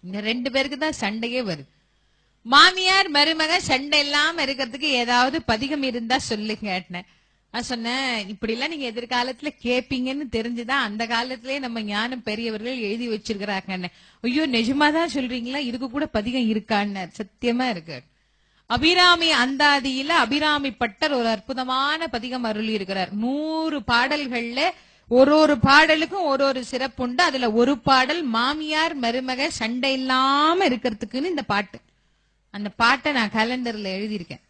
இந்த 2 பேருக்கு தான் சண்டையே வருது. மாமியார் மருமக சண்டை இல்லாம இருக்கிறதுக்கு ஏதாவது பதிகம் இருந்தா சொல்லுங்க. நான் சொன்னேன், இப்படி எல்லாம் நீங்க எதிர்காலத்துல கேப்பீங்கன்னு தெரிஞ்சுதான் அந்த காலத்திலேயே நம்ம ஞானம் பெரியவர்கள் எழுதி வச்சிருக்கிறாங்க. ஐயோ நிஜமாதான் சொல்றீங்களா? இதுக்கு கூட பதிகம் இருக்கான்னு. சத்தியமா இருக்கு. அபிராமி அந்தாதியில அபிராமி பட்டர் ஒரு அற்புதமான பதிகம் அருளி இருக்கிறார். 100 பாடல்கள்ல ஒரு பாடலுக்கும் ஒரு சிறப்பு உண்டு. அதுல ஒரு பாடல் மாமியார் மருமக சண்டை இல்லாம இருக்கிறதுக்குன்னு இந்த பாட்டு. அந்த பாட்டை நான் கேலண்டர்ல எழுதியிருக்கேன்.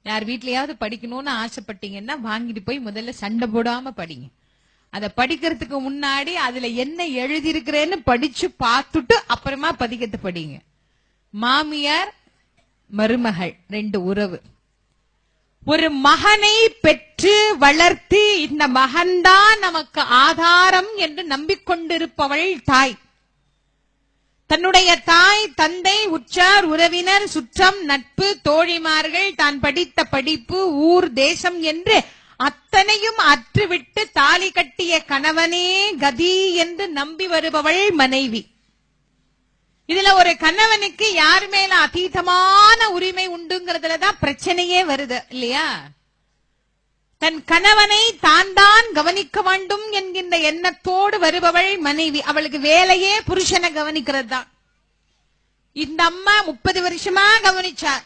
யார் வீட்லயாவது படிக்கணும்னு ஆசைப்பட்டீங்கன்னா வாங்கிட்டு போய் முதல்ல சண்டை போடாம படிங்க. அத படிக்கிறதுக்கு முன்னாடி அதுல என்ன எழுதியிருக்கிறேன்னு படிச்சு பார்த்துட்டு அப்புறமா பதிகத்தை படிங்க. மாமியார் மருமகள் 2 உறவு. ஒரு மகனை பெற்று வளர்த்து இந்த மகன்தான் நமக்கு ஆதாரம் என்று நம்பிக்கொண்டிருப்பவள் தாய். தன்னுடைய தாய், தந்தை, உற்றார், உறவினர், சுற்றம், நட்பு, தோழிமார்கள், தான் படித்த படிப்பு, ஊர், தேசம் என்று அத்தனையும் அற்றுவிட்டு தாலி கட்டிய கணவனே கதி என்று நம்பி வருபவள் மனைவி. இதுல ஒரு கணவனுக்கு யார் மேல அதீதமான உரிமை உண்டுங்கிறதுலதான் பிரச்சனையே வருது இல்லையா? தன் கணவனை தான் கவனிக்க வேண்டும் என்கின்ற எண்ணத்தோடு வருபவள் மனைவி. அவளுக்கு வேலையே புருஷனை கவனிக்கிறது தான். இந்த அம்மா 30 வருஷமா கவனிச்சார்.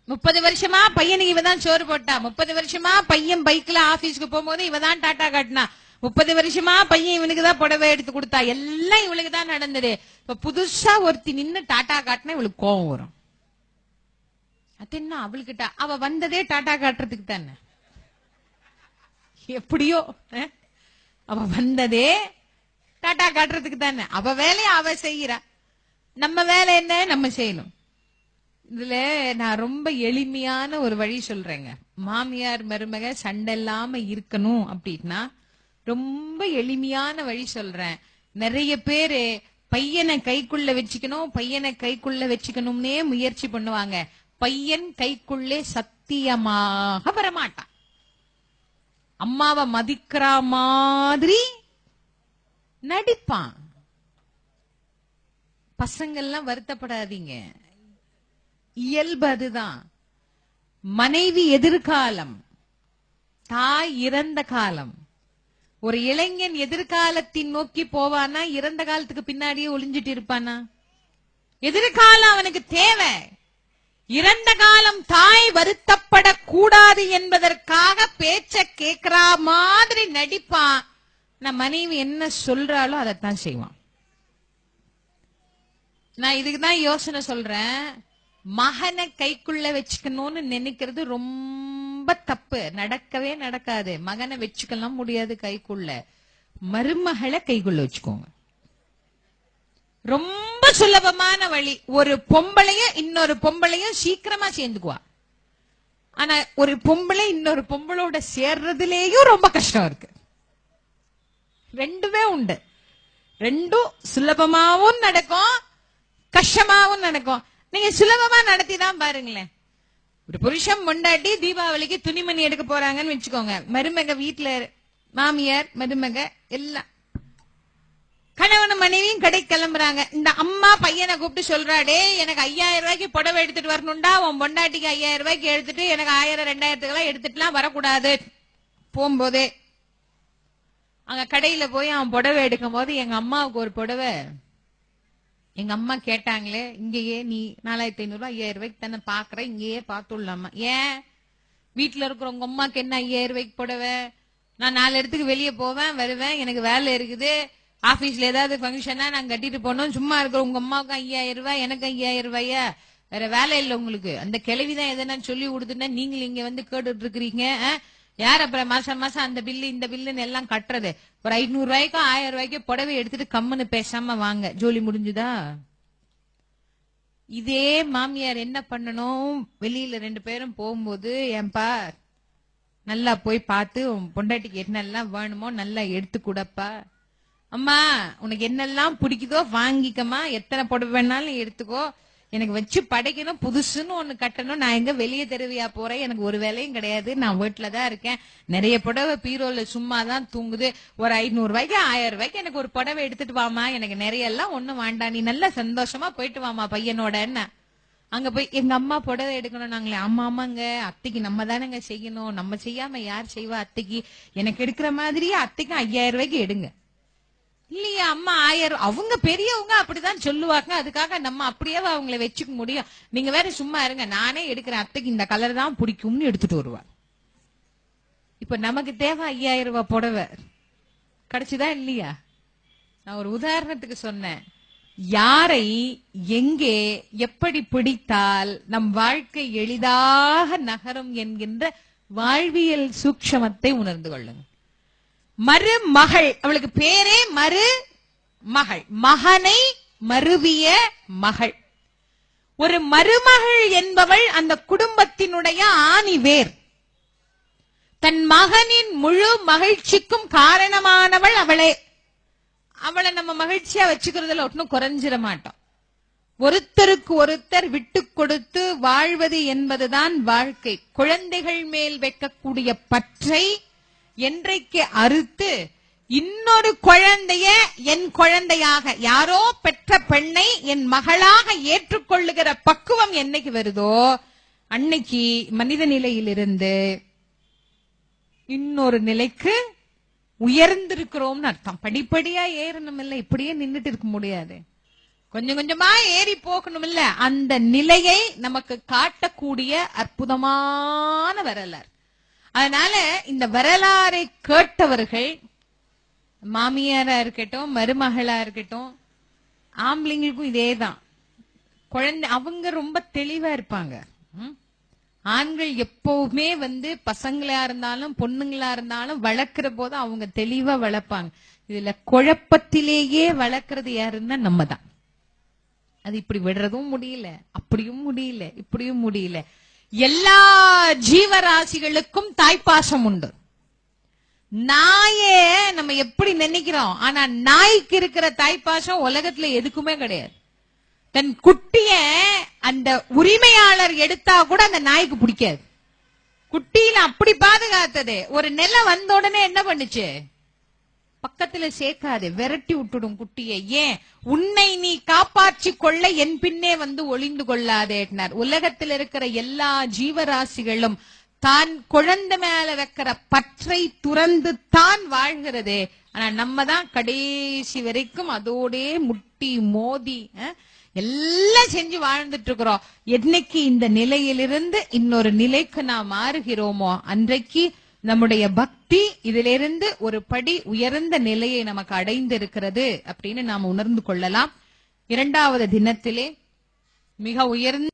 30 வருஷமா பையனுக்கு இவதான் சோறு போட்டா. 30 வருஷமா பையன் பைக்ல ஆபீஸ்க்கு போகும்போது இவதான் டாட்டா காட்டினா. 30 வருஷமா பையன் இவனுக்கு தான் புடவை எடுத்து கொடுத்தா. எல்லாம் இவளுக்கு தான் நடந்தது. இப்ப புதுசா ஒருத்தி நின்னு டாட்டா காட்டினா இவளுக்கு கோபம் வரும். அது என்ன அவளுக்கிட்ட? அவ வந்ததே டாட்டா காட்டுறதுக்கு தானே. எப்படியோ அவ வந்ததே டாட்டா காட்டுறதுக்கு தானே. அவ வேலையை அவ செய்யறா. நம்ம வேலை என்ன? நம்ம செய்யணும். இதுல நான் ரொம்ப எளிமையான ஒரு வழி சொல்றேங்க. மாமியார் மருமக சண்டை இல்லாம இருக்கணும் அப்படின்னா ரொம்ப எளிமையான வழி சொல்றேன். நிறைய பேரு பையனை கைக்குள்ள வச்சுக்கணும்னே முயற்சி பண்ணுவாங்க. பையன் கைக்குள்ளே சத்தியமாக வரமாட்டான். அம்மாவை மதிக்கிற மாதிரி நடிப்பான். பசங்கள்லாம் வருத்தப்படாதீங்க, இயல்பு அதுதான். மனைவி எதிர்காலம், தாய் இறந்த காலம். ஒரு இளைஞன் எதிர்காலத்தின் நோக்கி போவானா? இறந்த காலத்துக்கு பின்னாடியே ஒளிஞ்சிட்டு இருப்பானா? எதிர்காலம் அவனுக்கு தேவை. இறந்த காலம் தாய் வருத்தப்படக்கூடாது என்பதற்காக பேச்ச கேட்கிற மாதிரி நடிப்பான். நான் மனைவி என்ன சொல்றாளோ அதைத்தான் செய்வான். நான் இதுக்குதான் யோசனை சொல்றேன். மகனை கைக்குள்ள வச்சுக்கணும்னு நினைக்கிறது ரொம்ப தப்பு. நடக்கவே நடக்காது. மகனை வச்சுக்கலாம் முடியாது கைக்குள்ள. மருமகளை கைக்குள்ள வச்சுக்கோங்க. ரொம்ப சுலபமான வழி. ஒரு பொம்பளையும் இன்னொரு பொம்பளையும் சீக்கிரமா சேர்ந்துக்குவா. ஆனா ஒரு பொம்பளை இன்னொரு பொம்பளோட சேர்றதுலேயும் ரொம்ப கஷ்டம் இருக்கு. ரெண்டுமே உண்டு. ரெண்டும் சுலபமாவும் நடக்கும், கஷ்டமாவும் நடக்கும். நீங்க சுலபமா நடத்திதான் பாருங்களேன். ஒரு புருஷன் பொண்டாட்டி தீபாவளிக்கு துணிமணி எடுக்க போறாங்கன்னு வச்சுக்கோங்க. மருமக வீட்டுல, மாமியார் மருமக எல்லாம், கணவன் மனைவியும் கடை கிளம்புறாங்க. இந்த அம்மா பையனை கூப்பிட்டு சொல்றாடே, எனக்கு 5000 ரூபாய்க்கு புடவை எடுத்துட்டு வரணும்டா. உன் பொண்டாட்டிக்கு 5000 ரூபாய்க்கு எடுத்துட்டு எனக்கு 1000 2000 எடுத்துட்டுலாம் வரக்கூடாது. போகும்போதே அங்க கடையில போய் அவன் புடவை எடுக்கும் போது, எங்க அம்மாவுக்கு ஒரு புடவை எங்க அம்மா கேட்டாங்களே, இங்கேயே நீ 4500 ரூபாய் 5000 ரூபாய்க்கு தானே பாக்குற, இங்கேயே பார்த்துடலாமா? ஏன் வீட்டுல இருக்கிற உங்க அம்மாக்கு என்ன 5000 ரூபாய்க்கு புடவை? நான் 4 இடத்துக்கு வெளியே போவேன் வருவேன், எனக்கு வேலை இருக்குது, ஆபீஸ்ல ஏதாவது பங்கனா நான் கட்டிட்டு போனோம். சும்மா இருக்கிற உங்க அம்மாவுக்கு 5000 ரூபாய், எனக்கு 5000 ரூபாயா? வேற வேலை இல்லை உங்களுக்கு? அந்த கிழவிதான் எதனா சொல்லி கொடுத்துட்டா நீங்க இங்க வந்து கேட்டுட்டு இருக்கிறீங்க. யார் அப்புறம் மாசம் மாசம் அந்த பில்லு இந்த பில்லுன்னு எல்லாம் கட்டுறது? ஒரு 500 ரூபாய்க்கும் 1000 ரூபாய்க்கும் புடவை எடுத்துட்டு கம்முன்னு பேசாம வாங்க, ஜோலி முடிஞ்சுதா? இதே மாமியார் என்ன பண்ணணும்? வெளியில 2 பேரும் போகும்போது, ஏன்பா நல்லா போய் பார்த்து உன் பொண்டாட்டிக்கு என்னெல்லாம் வேணுமோ நல்லா எடுத்து கூடப்பா. அம்மா உனக்கு என்னெல்லாம் பிடிக்குதோ வாங்கிக்கமா, எத்தனை புடவை வேணாலும் எடுத்துக்கோ. எனக்கு வச்சு படைக்கணும், புதுசுன்னு ஒண்ணு கட்டணும். நான் எங்க வெளியே தெருவியா போறேன், எனக்கு ஒரு வேலையும் கிடையாது, நான் வீட்டுலதான் இருக்கேன். நிறைய புடவை பீரோல சும்மா தான் தூங்குது. ஒரு 500 ரூபாய்க்கு 1000 ரூபாய்க்கு எனக்கு ஒரு புடவை எடுத்துட்டு வாமா, எனக்கு நிறைய எல்லாம் ஒண்ணும் வேண்டாம், நீ நல்லா சந்தோஷமா போயிட்டு வாமா பையனோட. என்ன அங்க போய் எங்க அம்மா புடவை எடுக்கணும் நாங்களே. ஆமா ஆமாங்க, அத்தைக்கு நம்ம தானங்க செய்யணும், நம்ம செய்யாம யார் செய்வா அத்தைக்கு. எனக்கு எடுக்கிற மாதிரியே அத்தைக்கு 5000 ரூபாய்க்கு எடுங்க. இல்லையா அம்மா 1000, அவங்க பெரியவங்க அப்படிதான் சொல்லுவாங்க, அதுக்காக நம்ம அப்படியே அவங்கள வச்சுக்க முடியும். நீங்க வேற சும்மா இருங்க, நானே எடுக்கிறேன், அத்தைக்கு இந்த கலர் தான் பிடிக்கும்னு எடுத்துட்டு வருவா. இப்ப நமக்கு தேவை 5000 ரூபாய் புடவை, கிடைச்சுதா இல்லையா? நான் ஒரு உதாரணத்துக்கு சொன்னேன். யாரை எங்கே எப்படி பிடித்தால் நம் வாழ்க்கை எளிதாக நகரும் என்கின்ற வாழ்வியல் சூட்சமத்தை உணர்ந்து கொள்ளுங்க. மருமகள், அவளுக்கு பேரே மருமகள், மகனை மருவிய மகள். ஒரு மருமகள் என்பவள் அந்த குடும்பத்தினுடைய ஆணிவேர். தன் மகனின் முழு மகிழ்ச்சிக்கும் காரணமானவள் அவளே. அவளை நம்ம மகிழ்ச்சியா வச்சுக்கிறதுல ஒன்னும் குறைஞ்சிட மாட்டோம். ஒருத்தருக்கு ஒருத்தர் விட்டு கொடுத்து வாழ்வது என்பதுதான் வாழ்க்கை. குழந்தைகள் மேல் வைக்கக்கூடிய பற்றை என்றைக்கு அறுத்து இன்னொரு குழந்தைய என் குழந்தையாக, யாரோ பெற்ற பெண்ணை என் மகளாக ஏற்றுக்கொள்ளுகிற பக்குவம் என்னைக்கு வருதோ அன்னைக்கு மனித நிலையிலிருந்து இன்னொரு நிலைக்கு உயர்ந்திருக்கிறோம்னு அர்த்தம். படிப்படியா ஏறணும் இல்ல, இப்படியே நின்றுட்டு இருக்க முடியாது, கொஞ்சம் கொஞ்சமா ஏறி போகணும் இல்ல. அந்த நிலையை நமக்கு காட்டக்கூடிய அற்புதமான வரலாறு. அதனால இந்த வரலாறை கேட்டவர்கள், மாமியாரா இருக்கட்டும் மருமகளா இருக்கட்டும், ஆம்பளைங்களுக்கும் இதேதான். குழந்தை அவங்க ரொம்ப தெளிவா இருப்பாங்க. ஆண்கள் எப்பவுமே பசங்களா இருந்தாலும் பொண்ணுங்களா இருந்தாலும் வளர்க்கிற போது அவங்க தெளிவா வளர்ப்பாங்க. இதுல குழப்பத்திலேயே வளர்க்கறது யாருன்னா நம்ம தான். அது இப்படி விடுறதும் முடியல, அப்படியும் முடியல, இப்படியும் முடியல. எல்லா ஜீவராசிகளுக்கும் தாய்ப்பாசம் உண்டு. நாயே நம்ம எப்படி நினைக்கிறோம், ஆனா நாய்க்கு இருக்கிற தாய்ப்பாசம் உலகத்துல எதுக்குமே கிடையாது. தன் குட்டிய அந்த உரிமையாளர் எடுத்தா கூட அந்த நாய்க்கு பிடிக்காது. குட்டியில அப்படி பாதுகாத்தது. ஒரு நிலை வந்த உடனே என்ன பண்ணுச்சு, பக்கத்துல சேர்க்காது, விரட்டி விட்டுடும் குட்டியை. ஏன், உன்னை நீ காப்பாற்றி கொள்ள என் பின்னே ஒளிந்து கொள்ளாதேனார். உலகத்தில் இருக்கிற எல்லா ஜீவராசிகளும் தான் குழந்தை மேல வைக்கிற பற்றை துறந்து தான் வாழ்கிறதே. ஆனா நம்ம தான் கடைசி வரைக்கும் அதோடே முட்டி மோதி எல்லாம் செஞ்சு வாழ்ந்துட்டு இருக்கிறோம். என்னைக்கு இந்த நிலையிலிருந்து இன்னொரு நிலைக்கு நாம் மாறுகிறோமோ அன்றைக்கு நம்முடைய பக்தி இதிலிருந்து ஒரு படி உயர்ந்த நிலையை நமக்கு அடைந்து இருக்கிறது அப்படின்னு நாம் உணர்ந்து கொள்ளலாம். 2வது தினத்திலே மிக உயர்ந்த